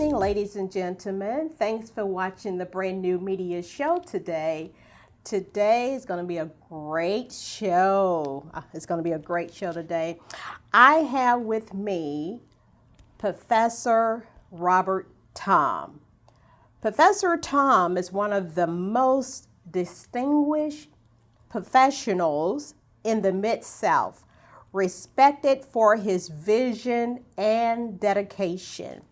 morning, ladies and gentlemen. Thanks for watching the BrenNewMedia show today. Today is going to be a great show. It's going to be a great show today. I have with me Professor Robert Tom. Professor Tom is one of the most distinguished professionals in the Mid-South, respected for his vision and dedication.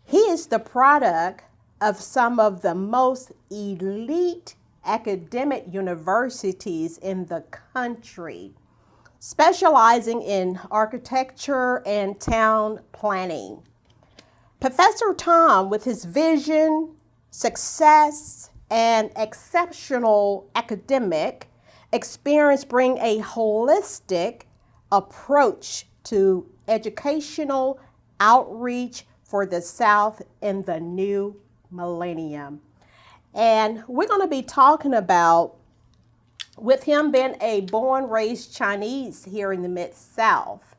He is the product of some of the most elite academic universities in the country, specializing in architecture and town planning. Professor Tom, with his vision, success, and exceptional academic experience, bring a holistic approach to educational outreach for the South in the new millennium. And we're going to be talking about, with him being a born-raised Chinese here in the Mid-South,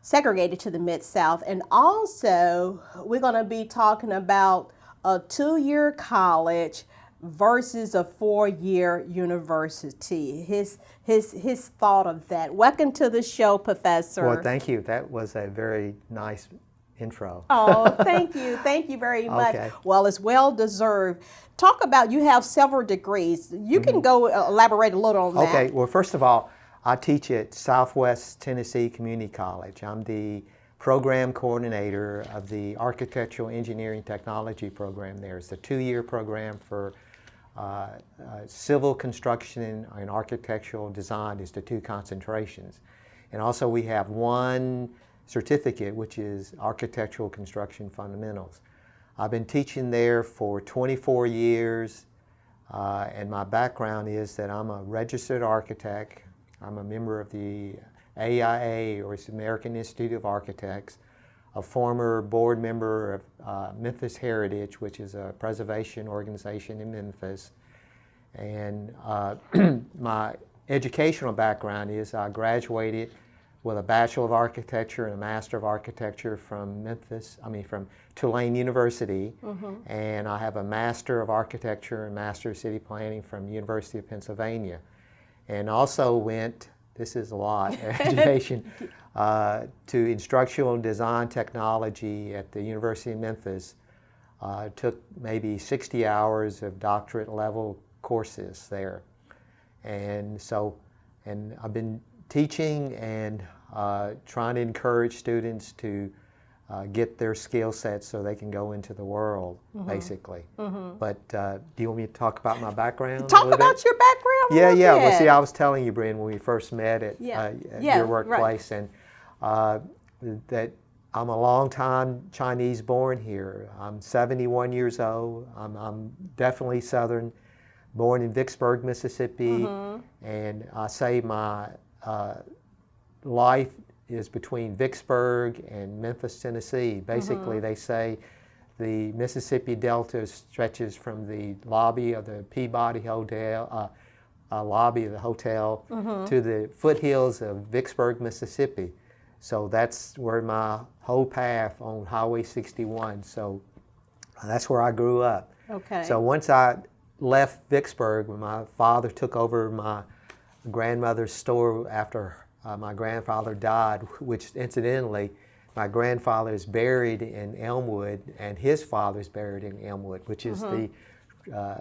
segregated to the Mid-South, and also we're going to be talking about a two-year college versus a four-year university. His thought of that. Welcome to the show, Professor. Well, thank you. That was a very nice intro. Oh, thank you. Thank you very much. Okay. Well, it's well deserved. Talk about, you have several degrees. You can go elaborate a little on that. Okay. Well, first of all, I teach at Southwest Tennessee Community College. I'm the program coordinator of the Architectural Engineering Technology program there. It's a two-year program for civil construction and architectural design is the two concentrations. And also we have one certificate, which is Architectural Construction Fundamentals. I've been teaching there for 24 years, and my background is that I'm a registered architect. I'm a member of the AIA, or it's American Institute of Architects, a former board member of Memphis Heritage, which is a preservation organization in Memphis. And my educational background is I graduated with a Bachelor of Architecture and a Master of Architecture from from Tulane University. And I have a Master of Architecture and Master of City Planning from University of Pennsylvania. And also went, this is a lot, education, to Instructional Design Technology at the University of Memphis. Took maybe 60 hours of doctorate level courses there. And I've been teaching and trying to encourage students to get their skill sets so they can go into the world, basically. But do you want me to talk about my background? Talk about your background. Yeah. Well, see, I was telling you, Bren, when we first met at your workplace, right. And that I'm a long-time Chinese born here. I'm 71 years old. I'm definitely Southern, born in Vicksburg, Mississippi, and I say my life is between Vicksburg and Memphis, Tennessee. Basically, they say the Mississippi Delta stretches from the lobby of the Peabody Hotel, lobby of the hotel, to the foothills of Vicksburg, Mississippi. So that's where my whole path on Highway 61. So that's where I grew up. Okay. So once I left Vicksburg, when my father took over my grandmother's store after my grandfather died, which incidentally, my grandfather is buried in Elmwood, and his father is buried in Elmwood, which is the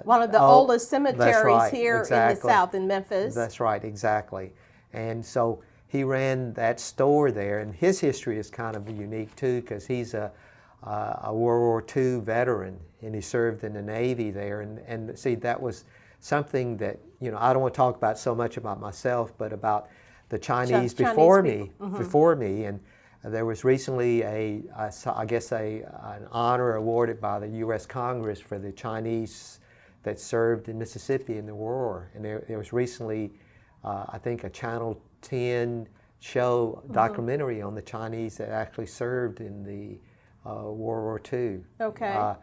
one of the oldest cemeteries here exactly. in the South, in Memphis. That's right, exactly. And so he ran that store there, and his history is kind of unique too, because he's a World War II veteran, and he served in the Navy there. And see, that was something that, I don't want to talk about so much about myself, but about the Chinese before me. And there was recently an honor awarded by the U.S. Congress for the Chinese that served in Mississippi in the war. And there was recently, I think, a Channel 10 show documentary on the Chinese that actually served in the World War II. Okay.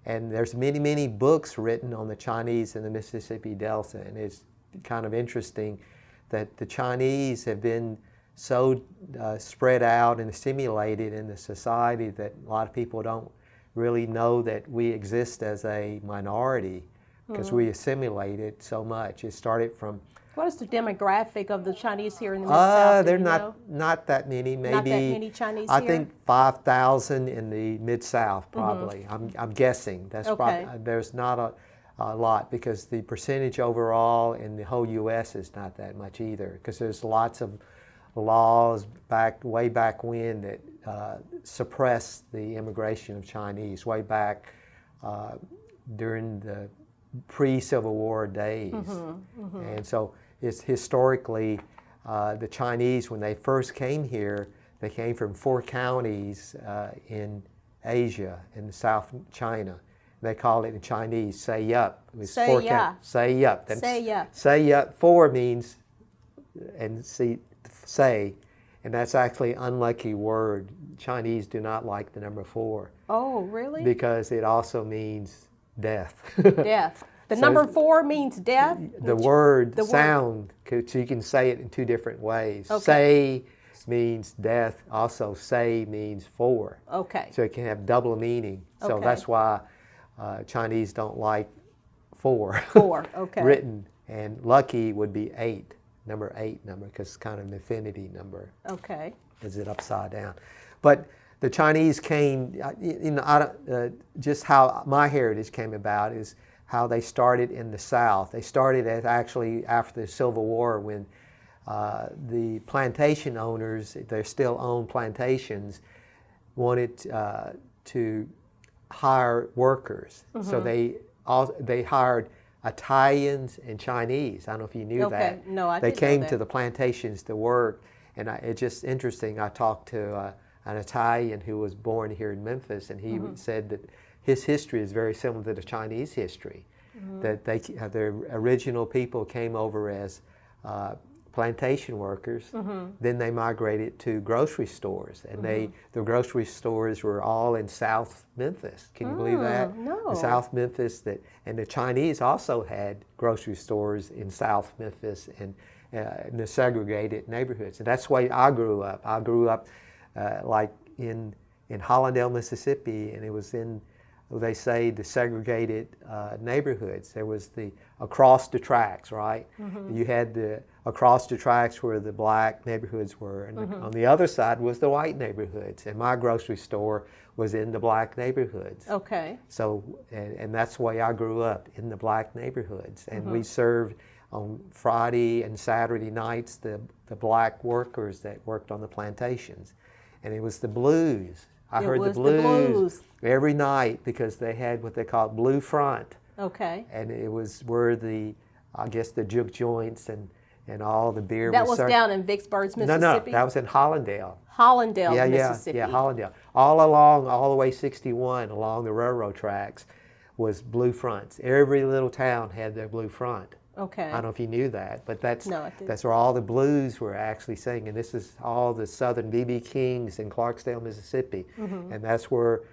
And there's many, many books written on the Chinese in the Mississippi Delta, and it's kind of interesting that the Chinese have been so spread out and assimilated in the society that a lot of people don't really know that we exist as a minority because we assimilated so much. It started from What is the demographic of the Chinese here in the Mid-South? they're not that many. Maybe Not that many Chinese I here? think 5,000 in the Mid-South probably. I'm guessing. That's Okay. probably there's not a lot because the percentage overall in the whole U.S. is not that much either because there's lots of laws way back when that suppressed the immigration of Chinese way back during the pre-Civil War days. And so it's historically the Chinese, when they first came here, they came from 4 counties in Asia, in South China. They called it in Chinese, say yup. It was Say 4 ya. Say yup. Say yup. Say yup. 4 means, and see, say, and that's actually an unlucky word. Chinese do not like the number 4. Oh, really? Because it also means death. Death. The So number 4 means death? The word sound, so you can say it in 2 different ways. Okay. Say means death. Also, say means 4. Okay. So it can have double meaning. So Okay. that's why Chinese don't like 4. 4, okay. Written. And lucky would be 8, number 8 number, because it's kind of an infinity number. Okay. Is it upside down? But the Chinese came, just how my heritage came about is how they started in the South. They started actually after the Civil War when the plantation owners, they still own plantations, wanted to hire workers. So they hired Italians and Chinese. I don't know if you knew that. No, I They didn't know came that. to the plantations to work, and it's just interesting. I talked to an Italian who was born here in Memphis, and he said that his history is very similar to the Chinese history. That the original people came over as plantation workers. Then they migrated to grocery stores, and the grocery stores were all in South Memphis. Can you believe that? No. In South Memphis, and the Chinese also had grocery stores in South Memphis and in the segregated neighborhoods. And that's the way I grew up. I grew up like in Hollandale, Mississippi, and it was in, they say, the segregated neighborhoods. There was the across the tracks, right? You had the across the tracks where the black neighborhoods were, and on the other side was the white neighborhoods. And my grocery store was in the black neighborhoods. Okay. So, and that's the way I grew up, in the black neighborhoods. And we served on Friday and Saturday nights the black workers that worked on the plantations. And it was the blues. I heard the blues every night because they had what they called blue front. Okay. And it was where I guess the juke joints and all the beer That was was served. down in Vicksburg, Mississippi? No, that was in Hollandale. Hollandale, Mississippi. Yeah, Hollandale. All the way 61 along the railroad tracks was blue fronts. Every little town had their blue front. Okay. I don't know if you knew that, but that's where all the blues were actually singing. This is all the Southern B.B. Kings in Clarksdale, Mississippi. And that's where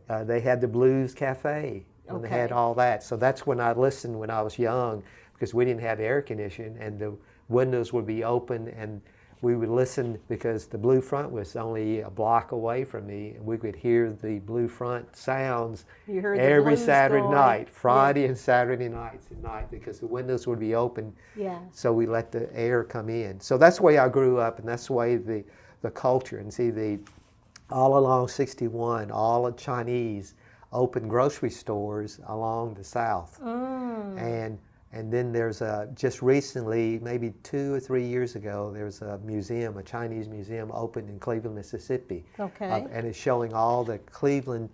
they had the Blues Cafe, when they had all that. So that's when I listened when I was young, because we didn't have air conditioning, and the windows would be open, and we would listen because the blue front was only a block away from me, and we could hear the blue front sounds every Saturday night, Friday and Saturday nights at night, because the windows would be open. Yeah. So we let the air come in. So that's the way I grew up, and that's the way the culture. And see, all along 61, all the Chinese opened grocery stores along the South. And then there's just recently, maybe 2 or 3 years ago, there's a museum, a Chinese museum opened in Cleveland, Mississippi. Okay. And it's showing all the Cleveland,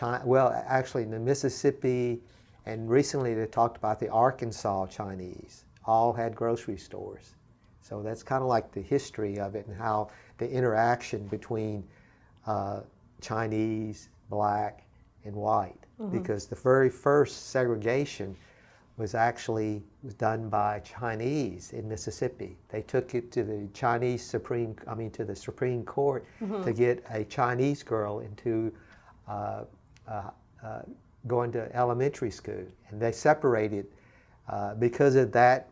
actually in the Mississippi, and recently they talked about the Arkansas Chinese, all had grocery stores. So that's kind of like the history of it and how the interaction between Chinese, black, and white. Because the very first segregation was done by Chinese in Mississippi. They took it to the to the Supreme Court to get a Chinese girl into going to elementary school, and they separated because of that.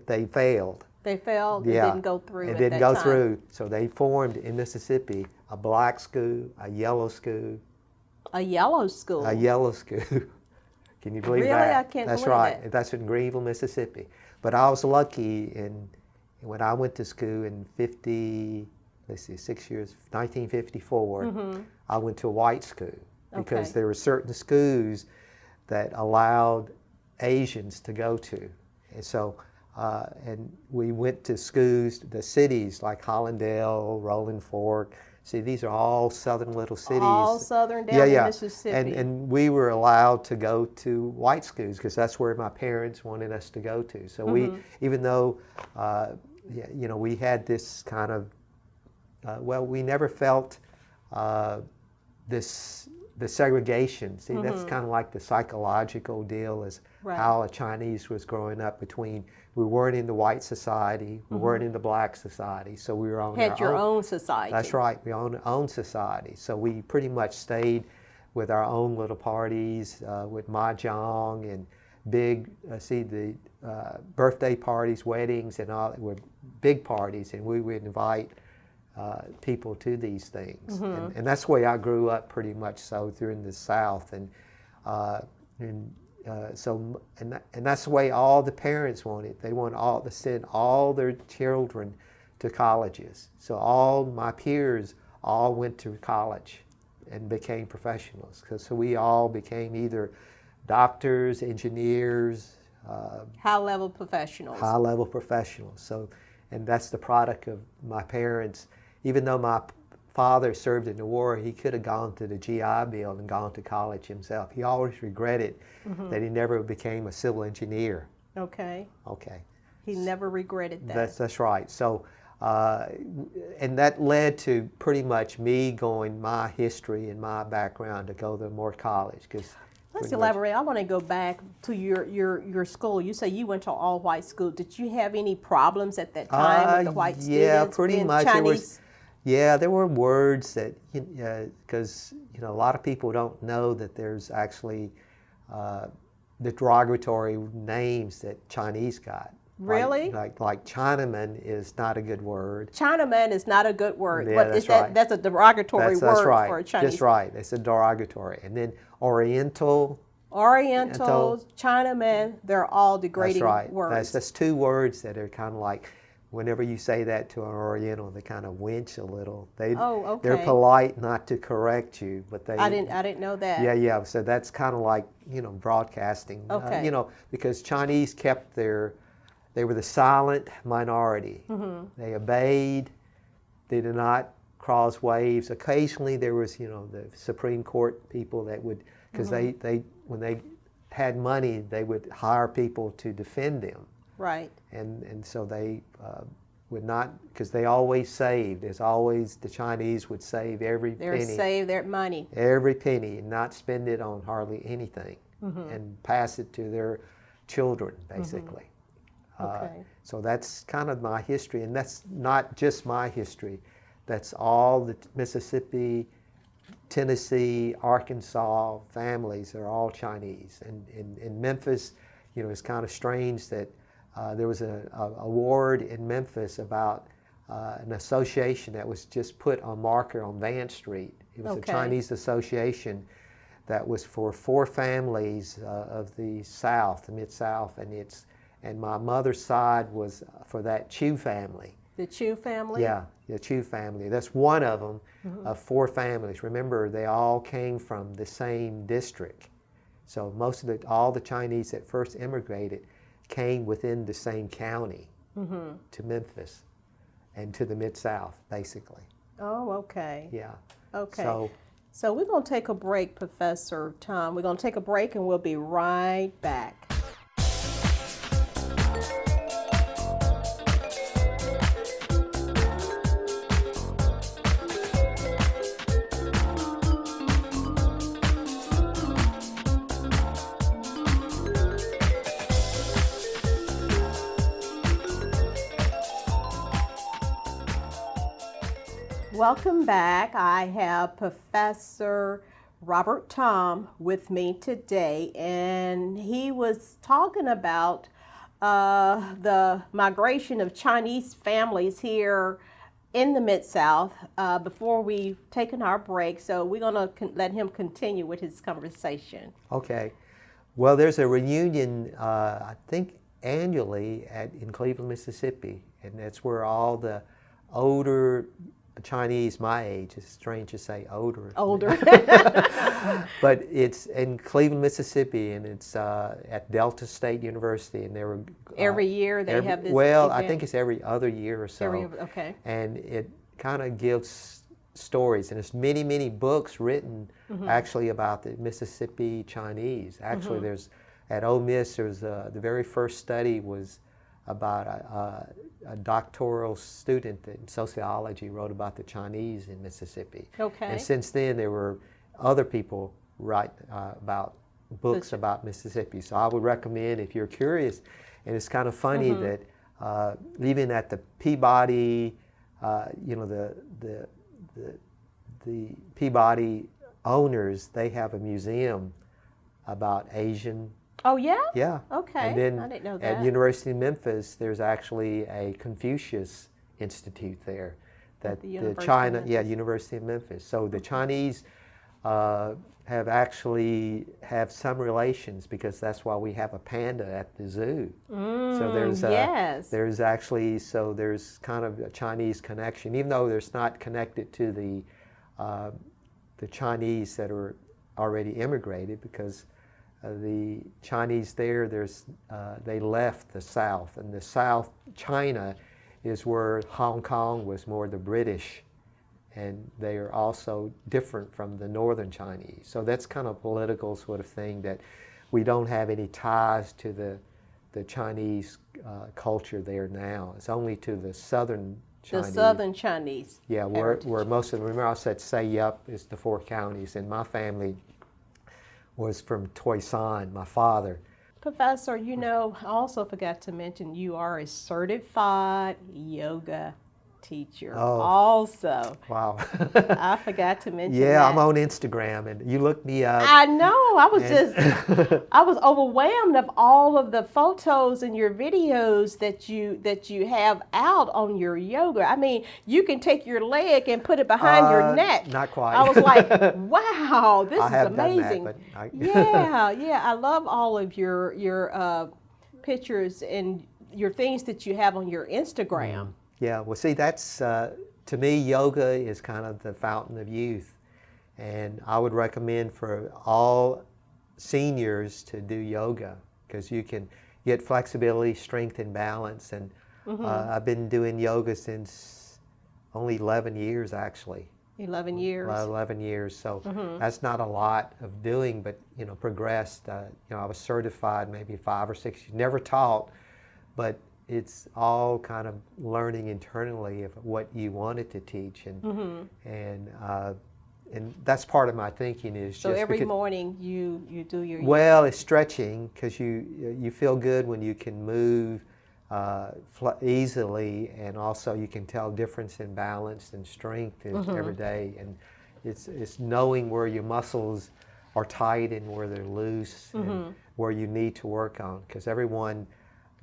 They failed. They failed. Yeah, It didn't go through. It didn't go through. So they formed in Mississippi a black school, a yellow school, A yellow school. A yellow school. Can you believe Really? that? I can't That's believe right. it. That's in Greenville, Mississippi. But I was lucky when I went to school in 6 years, 1954, I went to a white school because Okay. there were certain schools that allowed Asians to go to. And so, and we went to schools, the cities like Hollandale, Rolling Fork. See, these are all southern little cities. All southern down in Mississippi. And we were allowed to go to white schools because that's where my parents wanted us to go to. So we, even though, we had this kind of, we never felt the segregation. See, that's kind of like the psychological deal is how a Chinese was growing up between, we weren't in the white society, we weren't in the black society, so we were on Had our your own society. That's right, we own our own society. So we pretty much stayed with our own little parties, with mahjong and big, the birthday parties, weddings, and all were big parties, and we would invite people to these things, and that's the way I grew up pretty much so through in the South, and that's the way all the parents wanted. They want to send all their children to colleges. So all my peers all went to college and became professionals. So we all became either doctors, engineers, high-level professionals. High-level professionals. So, and that's the product of my parents. Even though my father served in the war, he could have gone to the GI Bill and gone to college himself. He always regretted that he never became a civil engineer. Okay. Okay. He never regretted that. That's right. So, and that led to pretty much me going my history and my background to go to more college. Let's elaborate. I want to go back to your school. You say you went to all white school. Did you have any problems at that time with the white students? Yeah, pretty much. Chinese? There were words that, because a lot of people don't know that there's actually the derogatory names that Chinese got. Really? Like Chinaman is not a good word. Chinaman is not a good word. Yeah, But that's right. That's a derogatory That's word right. for a Chinese. That's right. It's a derogatory. And then Oriental. Orientals, Chinaman, they're all degrading That's right. words. That's two words that are kind of like, whenever you say that to an Oriental, they kind of winch a little. Okay. They're polite not to correct you, but they. I didn't know that. Yeah. So that's kind of like broadcasting. Okay. Because Chinese they were the silent minority. They obeyed. They did not cross waves. Occasionally there was the Supreme Court people that would, because they when they had money they would hire people to defend them. Right. And so they would not, because they always saved. There's always, the Chinese would save every penny. They save their money. Every penny and not spend it on hardly anything and pass it to their children, basically. Okay. So that's kind of my history, and that's not just my history. That's all the Mississippi, Tennessee, Arkansas families are all Chinese. And in Memphis, it's kind of strange that there was a award in Memphis about an association that was just put on marker on Vance Street. It was a Chinese association that was for 4 families of the South, the Mid-South, and my mother's side was for that Chu family. The Chu family? Yeah, the Chu family. That's one of them of 4 families. Remember, they all came from the same district. So all the Chinese that first immigrated came within the same county to Memphis and to the Mid-South, basically. Oh, okay. Yeah. Okay. So we're going to take a break, Professor Tom. We're going to take a break and we'll be right back. Welcome back. I have Professor Robert Tom with me today, and he was talking about the migration of Chinese families here in the Mid-South before we've taken our break, so we're going to let him continue with his conversation. Okay. Well, there's a reunion, I think, annually in Cleveland, Mississippi, and that's where all the older Chinese my age, it's strange to say older. Older. But it's in Cleveland, Mississippi, and it's at Delta State University, and they were every year they have this well, event? I think it's every other year or so. Okay. And it kind of gives stories, and there's many books written actually about the Mississippi Chinese. Actually, there's at Ole Miss, there's the very first study was about a doctoral student in sociology wrote about the Chinese in Mississippi. Okay. And since then, there were other people write about books about Mississippi. So I would recommend, if you're curious, and it's kind of funny that even at the Peabody, the Peabody owners, they have a museum about Asian. Oh, yeah? Yeah. Okay. And then I didn't know that. at University of Memphis, there's actually a Confucius Institute there. That the University of China, Memphis. University of Memphis. So the Chinese have actually have some relations, because that's why we have a panda at the zoo. So there's yes. there's actually, so there's kind of a Chinese connection, even though there's not connected to the Chinese that are already immigrated, because the Chinese they left the South, and the South, China, is where Hong Kong was more the British, and they are also different from the Northern Chinese. So that's kind of political sort of thing, that we don't have any ties to the Chinese culture there now. It's only to the Southern Chinese. The Southern Chinese. Yeah, where most of them, remember I said Say Yup is the 4 counties, and my family was from Toisan, my father. Professor, you know, I also forgot to mention you are a certified yoga teacher also. Wow. I forgot to mention that. Yeah, I'm on Instagram, and you looked me up. I know. I was overwhelmed of all of the photos and your videos that you have out on your yoga. I mean, you can take your leg and put it behind your neck. Not quite. I was like, wow, this I is have amazing. done that, but Yeah. I love all of your pictures and your things that you have on your Instagram. Yeah, well, see, that's, to me, yoga is kind of the fountain of youth. And I would recommend for all seniors to do yoga, because you can get flexibility, strength, and balance. And I've been doing yoga since only 11 years, actually. 11 years. 11 years, so that's not a lot of doing, but, progressed. I was certified maybe 5 or 6 years, never taught, but it's all kind of learning internally of what you wanted to teach, and that's part of my thinking is so just every because, morning you do your well, it's stretching, because you feel good when you can move easily, and also you can tell difference in balance and strength every day, and it's knowing where your muscles are tight and where they're loose and where you need to work on, because everyone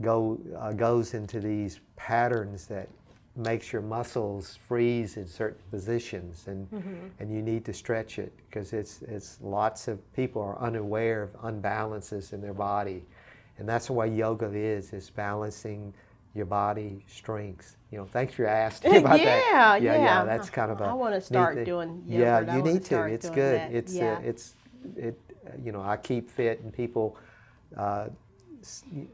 goes into these patterns that makes your muscles freeze in certain positions, and you need to stretch it, because it's lots of people are unaware of unbalances in their body, and that's the way yoga is balancing your body strengths. Thanks for asking about that. Yeah, that's kind of a. I want to start doing yoga. Yeah, you need to. It's good. That. I keep fit, and people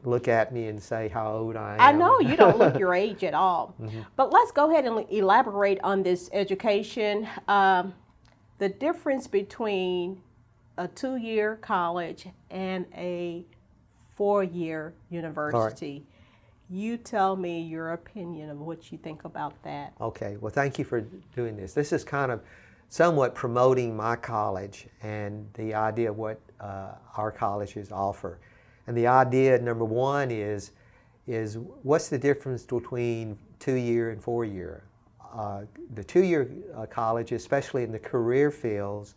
look at me and say how old I am. I know you don't look your age at all. But let's go ahead and elaborate on this education. The difference between a 2-year college and a 4-year university. Right. You tell me your opinion of what you think about that. Okay, well, thank you for doing this. This is kind of somewhat promoting my college and the idea of what our colleges offer. And the idea, number one, is what's the difference between 2-year and 4-year? The 2-year colleges, especially in the career fields,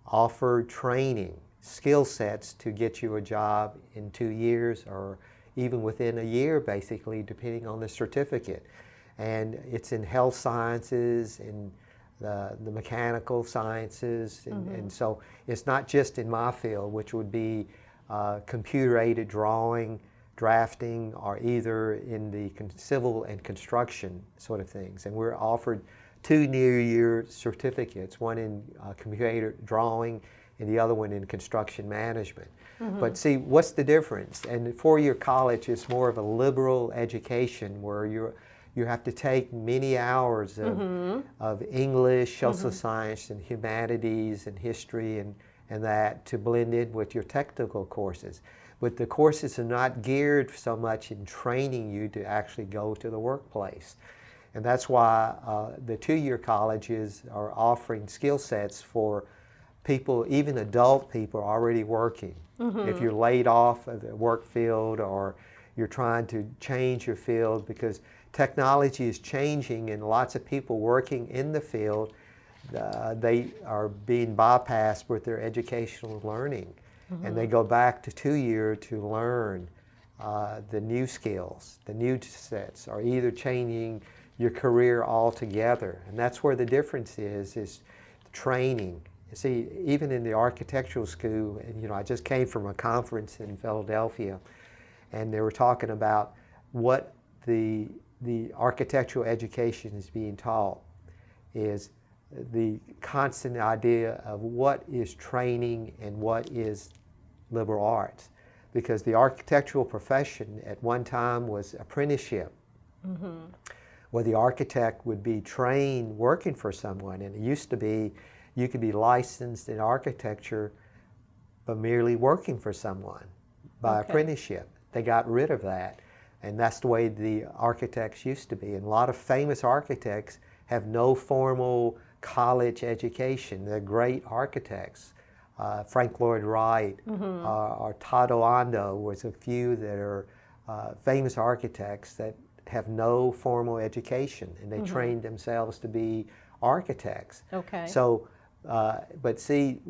offer training, skill sets to get you a job in 2 years, or even within a year, basically, depending on the certificate. And it's in health sciences, in the mechanical sciences, and so it's not just in my field, which would be computer-aided drawing, drafting, or either in the civil and construction sort of things. And we're offered 2 near-year certificates, one in computer drawing and the other one in construction management. But see, what's the difference? And the 4-year college is more of a liberal education where you have to take many hours of English, social science, and humanities, and history, and that to blend in with your technical courses. But the courses are not geared so much in training you to actually go to the workplace. And that's why the 2-year colleges are offering skill sets for people, even adult people already working. If you're laid off of the work field or you're trying to change your field, because technology is changing and lots of people working in the field, they are being bypassed with their educational learning. And they go back to 2-year to learn the new skills, the new sets, or either changing your career altogether. And that's where the difference is training. You see, even in the architectural school, and I just came from a conference in Philadelphia, and they were talking about what the architectural education is being taught is the constant idea of what is training and what is liberal arts. Because the architectural profession at one time was apprenticeship, where the architect would be trained working for someone. And it used to be you could be licensed in architecture but merely working for someone by apprenticeship. They got rid of that. And that's the way the architects used to be. And a lot of famous architects have no formal college education. They're great architects. Frank Lloyd Wright or Tado Ando was a few that are famous architects that have no formal education, and they trained themselves to be architects. So, but see,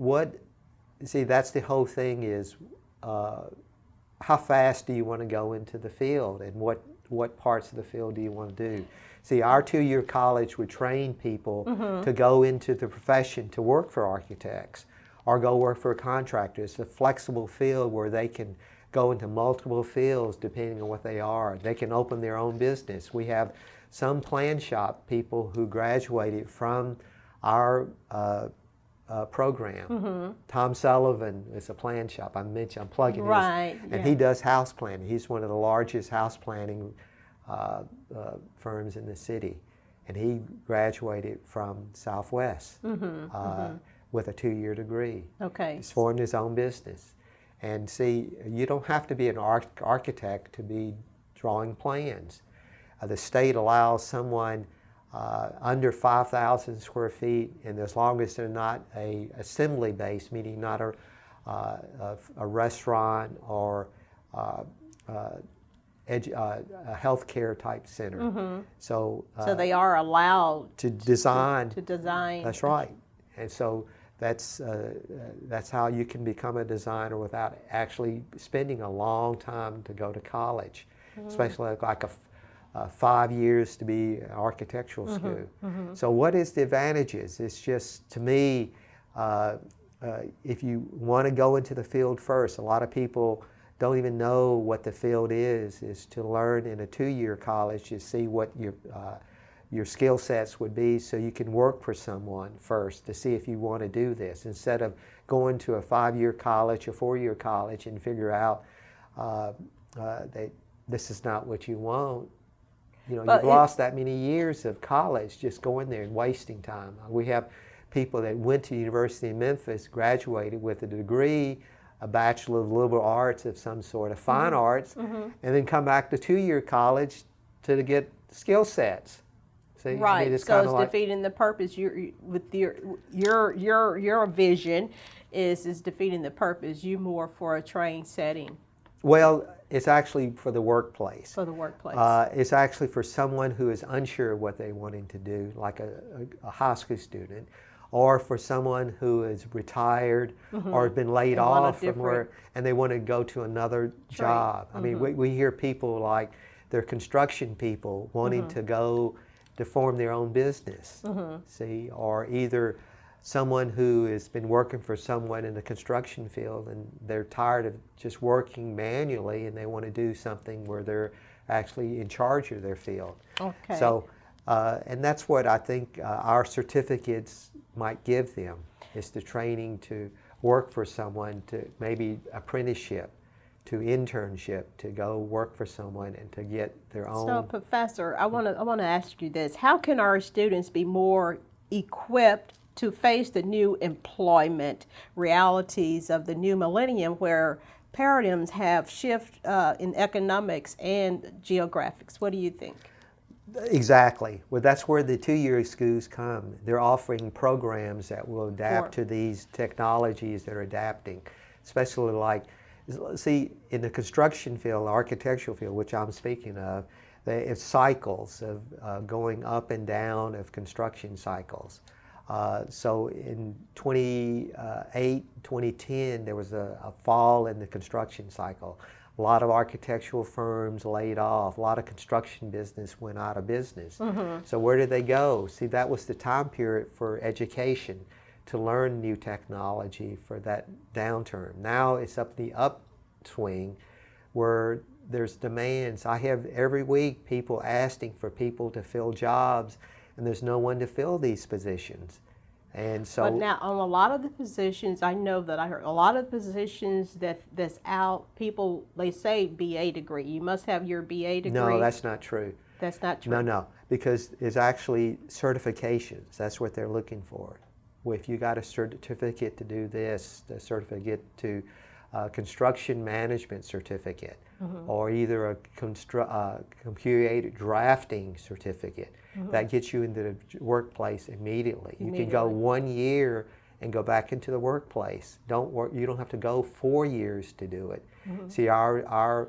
that's the whole thing is, how fast do you want to go into the field, and what parts of the field do you want to do? See, our 2-year college would train people to go into the profession to work for architects or go work for a contractor. It's a flexible field where they can go into multiple fields depending on what they are. They can open their own business. We have some plan shop people who graduated from our program. Tom Sullivan is a plan shop. I'm plugging his. And he does house planning. He's one of the largest house planning firms in the city. And he graduated from Southwest with a 2-year degree. He's formed his own business. And see, you don't have to be an architect to be drawing plans. The state allows someone under 5,000 square feet, and as long as they're not a assembly base, meaning not a restaurant or a healthcare type center. So they are allowed to design. To design. That's right. And so that's how you can become a designer without actually spending a long time to go to college, especially like 5 years to be an architectural school. So what is the advantages? It's just, to me, if you want to go into the field first, a lot of people don't even know what the field is to learn in a 2-year college to see what your skill sets would be, so you can work for someone first to see if you want to do this, instead of going to a 5-year college or 4-year college and figure out that this is not what you want. You've lost that many years of college just going there and wasting time. We have people that went to the University of Memphis, graduated with a degree, a Bachelor of Liberal Arts of some sort, of fine arts, and then come back to 2-year college to get skill sets. See? Right. I mean, it's defeating the purpose. With your vision is defeating the purpose. You more for a trained setting. Well, it's actually for the workplace. For the workplace. It's actually for someone who is unsure of what they're wanting to do, like a high school student, or for someone who is retired or has been laid off from work and they want to go to another job. I mean, we hear people like they're construction people wanting to go to form their own business, see, or either someone who has been working for someone in the construction field and they're tired of just working manually and they want to do something where they're actually in charge of their field. Okay. So, and that's what I think our certificates might give them, is the training to work for someone, to maybe apprenticeship, to internship, to go work for someone and to get their own. So, Professor, I want to ask you this. How can our students be more equipped to face the new employment realities of the new millennium, where paradigms have shifted in economics and geographics? What do you think? Exactly. Well, that's where the two-year schools come. They're offering programs that will adapt to these technologies that are adapting, especially like, see, in the construction field, the architectural field, which I'm speaking of, it's cycles of going up and down of construction cycles. So in 2010, there was a fall in the construction cycle. A lot of architectural firms laid off. A lot of construction business went out of business. So where did they go? See, that was the time period for education, to learn new technology for that downturn. Now it's up the upswing where there's demands. I have every week people asking for people to fill jobs, and there's no one to fill these positions. And so, but now on a lot of the positions, I know that I heard a lot of positions that's out, people, they say BA degree. You must have your BA degree. No, that's not true. That's not true. No, because it's actually certifications. That's what they're looking for. Well, if you got a certificate to do this, a certificate to construction management certificate, or either a computer-aided drafting certificate, that gets you into the workplace immediately. You can go 1 year and go back into the workplace. You don't have to go 4 years to do it. See, are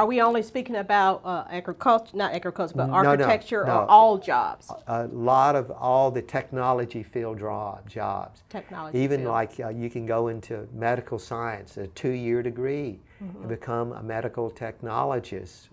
we only speaking about agriculture, not agriculture, but architecture, no. or all jobs? A lot of all the technology field jobs. Technology Even field. like you can go into medical science, a 2-year degree, and become a medical technologist.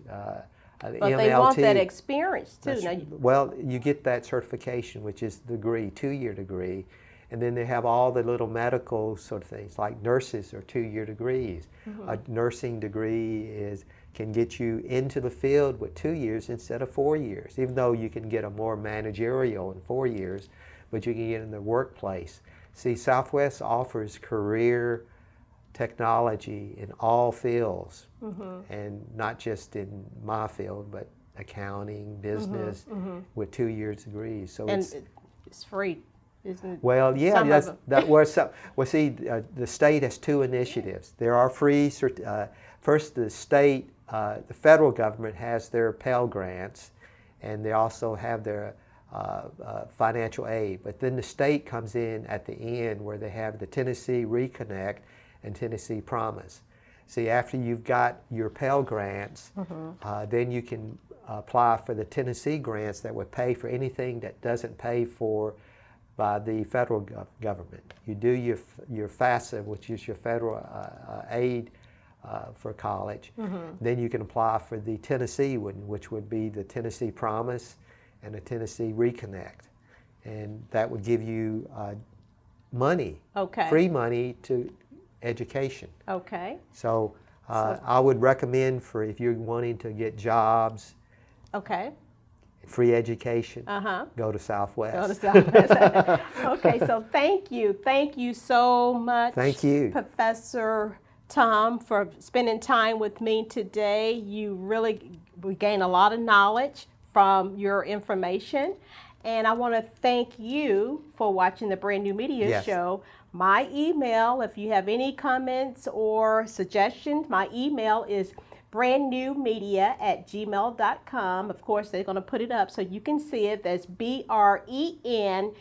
But MLT. they want that experience too. Well, you get that certification, which is the degree, 2-year degree, and then they have all the little medical sort of things, like nurses are 2-year degrees. A nursing degree can get you into the field with 2 years instead of 4 years, even though you can get a more managerial in 4 years, but you can get in the workplace. See, Southwest offers career technology in all fields, and not just in my field, but accounting, business, with 2 years degrees. So it's free, isn't it? Well, yeah, well, see, the state has 2 initiatives. There are free. First, the state, the federal government has their Pell Grants, and they also have their financial aid. But then the state comes in at the end, where they have the Tennessee Reconnect and Tennessee Promise. See, after you've got your Pell Grants, then you can apply for the Tennessee grants that would pay for anything that doesn't pay for by the federal government. You do your FAFSA, which is your federal aid for college. Then you can apply for the Tennessee one, which would be the Tennessee Promise and the Tennessee Reconnect. And that would give you money, free money to education. Okay. So I would recommend, for if you're wanting to get jobs, free education, go to Southwest. Go to Southwest. Okay, so thank you so much. Thank you, Professor Tom, for spending time with me today. We gained a lot of knowledge from your information, and I want to thank you for watching the Brand New Media Show. My email, if you have any comments or suggestions, my email is BrenNewMedia@gmail.com. Of course, they're going to put it up so you can see it. That's BrenNew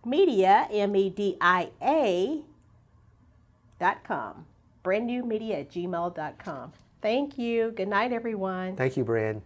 Media, MEDIA.com. BrenNewMedia@gmail.com. Thank you. Good night, everyone. Thank you, Bren.